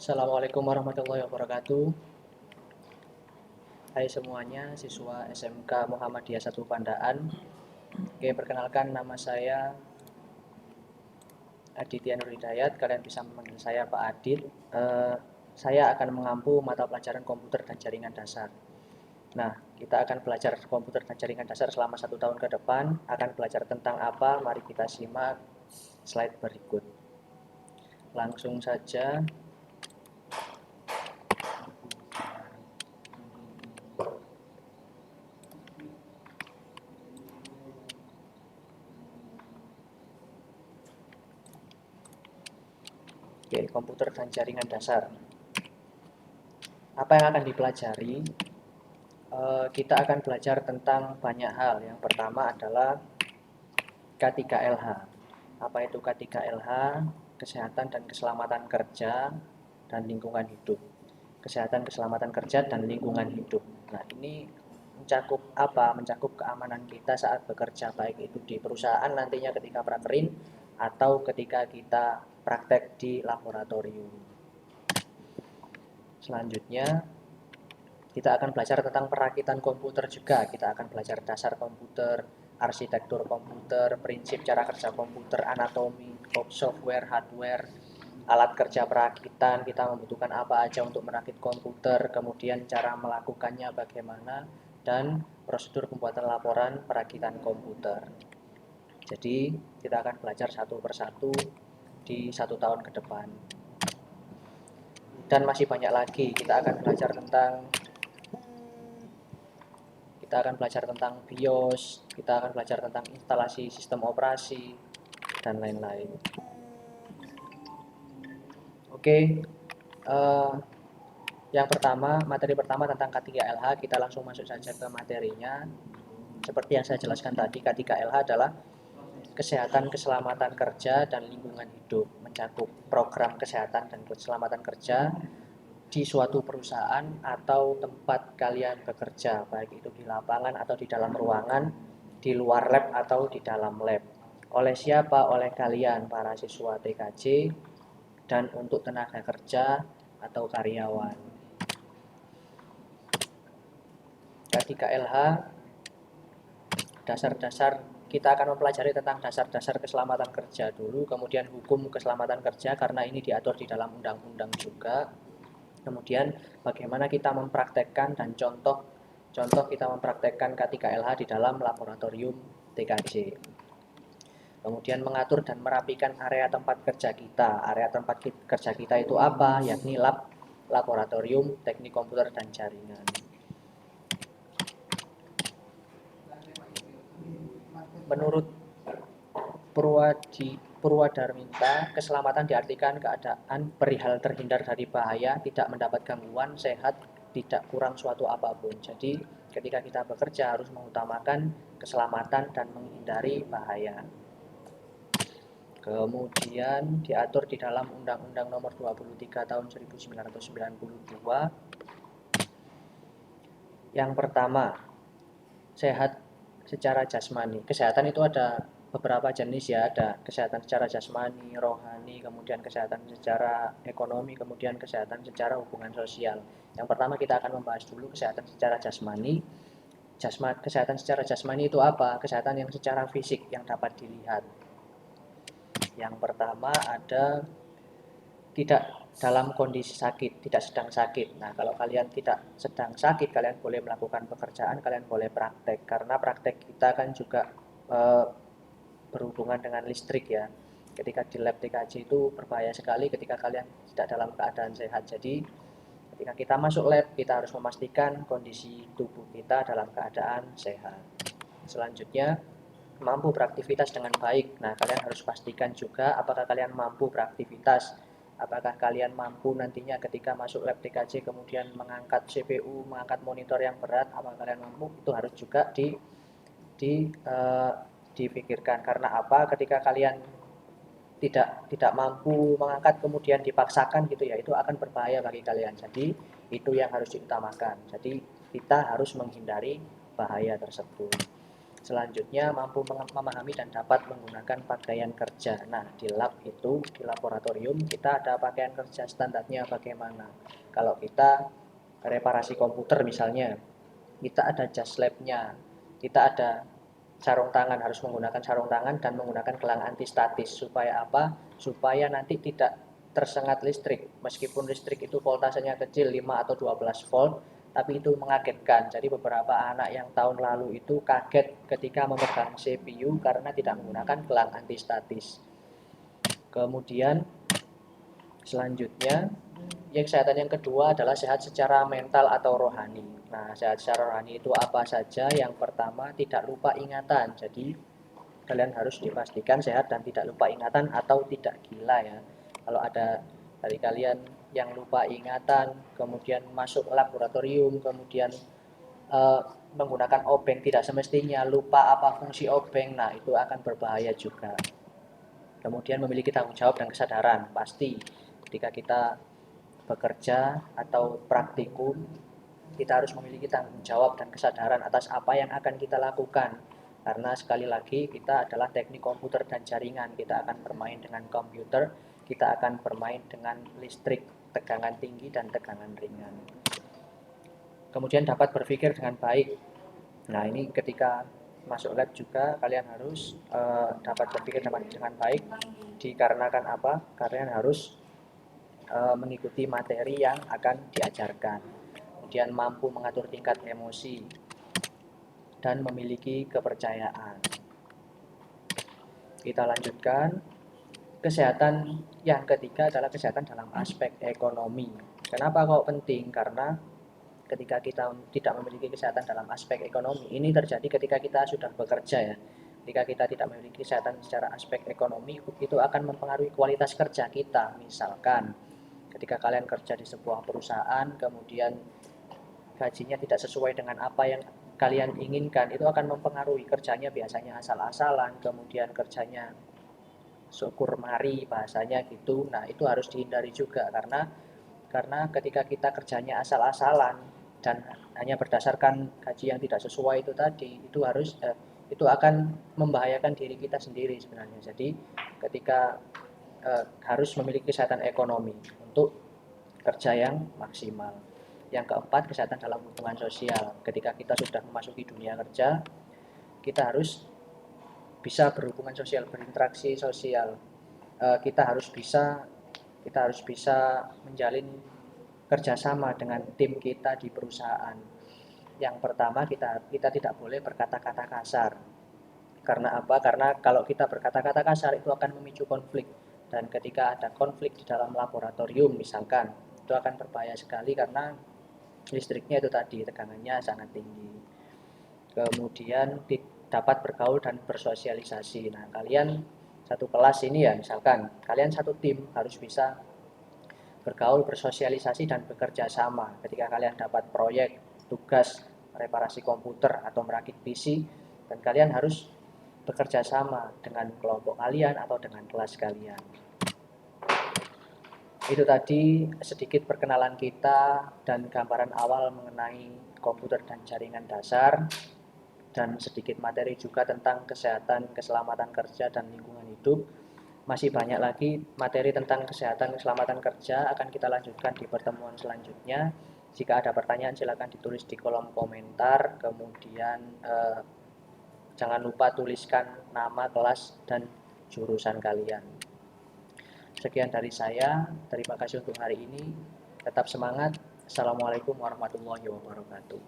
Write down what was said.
Assalamualaikum warahmatullahi wabarakatuh. Hai semuanya, siswa SMK Muhammadiyah 1 Pandaan. Oke, perkenalkan nama saya Aditya Nur Hidayat. Kalian bisa memanggil saya Pak Adit. Saya akan mengampu mata pelajaran komputer dan jaringan dasar. Nah, kita akan belajar komputer dan jaringan dasar selama 1 tahun ke depan. Akan belajar tentang apa? Mari kita simak slide berikut. Langsung saja. Oke, komputer dan jaringan dasar. Apa yang akan dipelajari? Kita akan belajar tentang banyak hal. Yang pertama adalah K3LH. Apa itu K3LH? Kesehatan dan keselamatan kerja dan lingkungan hidup. Kesehatan, keselamatan kerja dan lingkungan hidup. Nah, ini mencakup apa? Mencakup keamanan kita saat bekerja, baik itu di perusahaan nantinya ketika prakerin atau ketika kita praktek di laboratorium. Selanjutnya, kita akan belajar tentang perakitan komputer juga. Kita akan belajar dasar komputer, arsitektur komputer, prinsip cara kerja komputer, anatomi, software, hardware, alat kerja perakitan, kita membutuhkan apa aja untuk merakit komputer, kemudian cara melakukannya bagaimana, dan prosedur pembuatan laporan perakitan komputer. Jadi kita akan belajar satu persatu di 1 tahun ke depan. Dan masih banyak lagi, kita akan belajar tentang BIOS, kita akan belajar tentang instalasi sistem operasi, dan lain-lain. Oke, yang pertama, materi pertama tentang K3LH, kita langsung masuk saja ke materinya. Seperti yang saya jelaskan tadi, K3LH adalah kesehatan, keselamatan kerja, dan lingkungan hidup. Mencakup program kesehatan dan keselamatan kerja di suatu perusahaan atau tempat kalian bekerja, baik itu di lapangan atau di dalam ruangan, di luar lab atau di dalam lab. Oleh siapa? Oleh kalian, para siswa TKJ, dan untuk tenaga kerja atau karyawan. K3LH, dasar-dasar, kita akan mempelajari tentang dasar-dasar keselamatan kerja dulu, kemudian hukum keselamatan kerja karena ini diatur di dalam undang-undang juga. Kemudian bagaimana kita mempraktekkan dan contoh kita mempraktekkan K3LH di dalam laboratorium TKJ. Kemudian mengatur dan merapikan area tempat kerja kita. Area tempat kerja kita itu apa? Yakni lab, laboratorium, teknik komputer, dan jaringan. Menurut Purwadarminta, keselamatan diartikan keadaan perihal terhindar dari bahaya, tidak mendapat gangguan, sehat, tidak kurang suatu apapun. Jadi, ketika kita bekerja harus mengutamakan keselamatan dan menghindari bahaya. Kemudian diatur di dalam Undang-Undang Nomor 23 Tahun 1992. Yang pertama, sehat secara jasmani. Kesehatan itu ada beberapa jenis ya, ada kesehatan secara jasmani, rohani, kemudian kesehatan secara ekonomi, kemudian kesehatan secara hubungan sosial. Yang pertama kita akan membahas dulu kesehatan secara jasmani. Kesehatan secara jasmani itu apa? Kesehatan yang secara fisik yang dapat dilihat. Yang pertama ada tidak dalam kondisi sakit, tidak sedang sakit. Nah, kalau kalian tidak sedang sakit, kalian boleh melakukan pekerjaan, kalian boleh praktek. Karena praktek kita kan juga berhubungan dengan listrik ya. Ketika di lab TKJ itu berbahaya sekali ketika kalian tidak dalam keadaan sehat. Jadi, ketika kita masuk lab, kita harus memastikan kondisi tubuh kita dalam keadaan sehat. Selanjutnya, mampu beraktivitas dengan baik. Nah, kalian harus pastikan juga apakah kalian mampu beraktivitas. Apakah kalian mampu nantinya ketika masuk lab TKJ kemudian mengangkat CPU, mengangkat monitor yang berat, apakah kalian mampu? Itu harus juga dipikirkan. Karena apa? Ketika kalian tidak mampu mengangkat kemudian dipaksakan gitu ya, itu akan berbahaya bagi kalian. Jadi itu yang harus diutamakan. Jadi kita harus menghindari bahaya tersebut. Selanjutnya, mampu memahami dan dapat menggunakan pakaian kerja. Nah, di lab itu, di laboratorium, kita ada pakaian kerja standarnya bagaimana. Kalau kita reparasi komputer misalnya, kita ada jas labnya, kita ada sarung tangan, harus menggunakan sarung tangan dan menggunakan gelang antistatis. Supaya apa? Supaya nanti tidak tersengat listrik. Meskipun listrik itu voltasenya kecil, 5 atau 12 volt, tapi itu mengagetkan. Jadi beberapa anak yang tahun lalu itu kaget ketika memegang CPU karena tidak menggunakan gelang antistatis. Kemudian selanjutnya, kesehatan yang kedua adalah sehat secara mental atau rohani. Nah, sehat secara rohani itu apa saja? Yang pertama, tidak lupa ingatan. Jadi kalian harus dipastikan sehat dan tidak lupa ingatan atau tidak gila ya. Kalau ada dari kalian yang lupa ingatan, kemudian masuk laboratorium, kemudian uh, menggunakan obeng tidak semestinya, lupa apa fungsi obeng, nah itu akan berbahaya juga. Kemudian memiliki tanggung jawab dan kesadaran, pasti ketika kita bekerja atau praktikum, kita harus memiliki tanggung jawab dan kesadaran atas apa yang akan kita lakukan. Karena sekali lagi kita adalah teknik komputer dan jaringan, kita akan bermain dengan komputer, kita akan bermain dengan listrik, tegangan tinggi dan tegangan ringan. Kemudian dapat berpikir dengan baik. Nah, ini ketika masuk lab juga kalian harus dapat berpikir dengan baik, dikarenakan apa? Kalian harus mengikuti materi yang akan diajarkan. Kemudian mampu mengatur tingkat emosi dan memiliki kepercayaan. Kita lanjutkan. Kesehatan yang ketiga adalah kesehatan dalam aspek ekonomi. Kenapa kok penting? Karena ketika kita tidak memiliki kesehatan dalam aspek ekonomi, ini terjadi ketika kita sudah bekerja ya. Ketika kita tidak memiliki kesehatan secara aspek ekonomi, itu akan mempengaruhi kualitas kerja kita. Misalkan ketika kalian kerja di sebuah perusahaan, kemudian gajinya tidak sesuai dengan apa yang kalian inginkan, itu akan mempengaruhi kerjanya, biasanya asal-asalan, kemudian kerjanya syukur mari bahasanya gitu. Nah, itu harus dihindari juga karena ketika kita kerjanya asal-asalan dan hanya berdasarkan gaji yang tidak sesuai itu tadi, itu akan membahayakan diri kita sendiri sebenarnya. Jadi ketika harus memiliki kesehatan ekonomi untuk kerja yang maksimal. Yang keempat, kesehatan dalam hubungan sosial. Ketika kita sudah memasuki dunia kerja, kita harus bisa berhubungan sosial, berinteraksi sosial. Kita harus bisa menjalin kerjasama dengan tim kita di perusahaan. Yang pertama, kita tidak boleh berkata-kata kasar. Karena apa? Karena kalau kita berkata-kata kasar itu akan memicu konflik. Dan ketika ada konflik di dalam laboratorium misalkan, itu akan berbahaya sekali karena listriknya itu tadi tegangannya sangat tinggi. Kemudian dapat bergaul dan bersosialisasi. Nah, kalian satu kelas ini ya, misalkan kalian satu tim harus bisa bergaul, bersosialisasi dan bekerja sama. Ketika kalian dapat proyek, tugas reparasi komputer atau merakit PC, dan kalian harus bekerja sama dengan kelompok kalian atau dengan kelas kalian. Itu tadi sedikit perkenalan kita dan gambaran awal mengenai komputer dan jaringan dasar, dan sedikit materi juga tentang kesehatan, keselamatan kerja dan lingkungan hidup. Masih banyak lagi materi tentang kesehatan, keselamatan kerja akan kita lanjutkan di pertemuan selanjutnya. Jika ada pertanyaan silakan ditulis di kolom komentar. Kemudian jangan lupa tuliskan nama, kelas, dan jurusan kalian. Sekian dari saya. Terima kasih untuk hari ini. Tetap semangat. Assalamualaikum warahmatullahi wabarakatuh.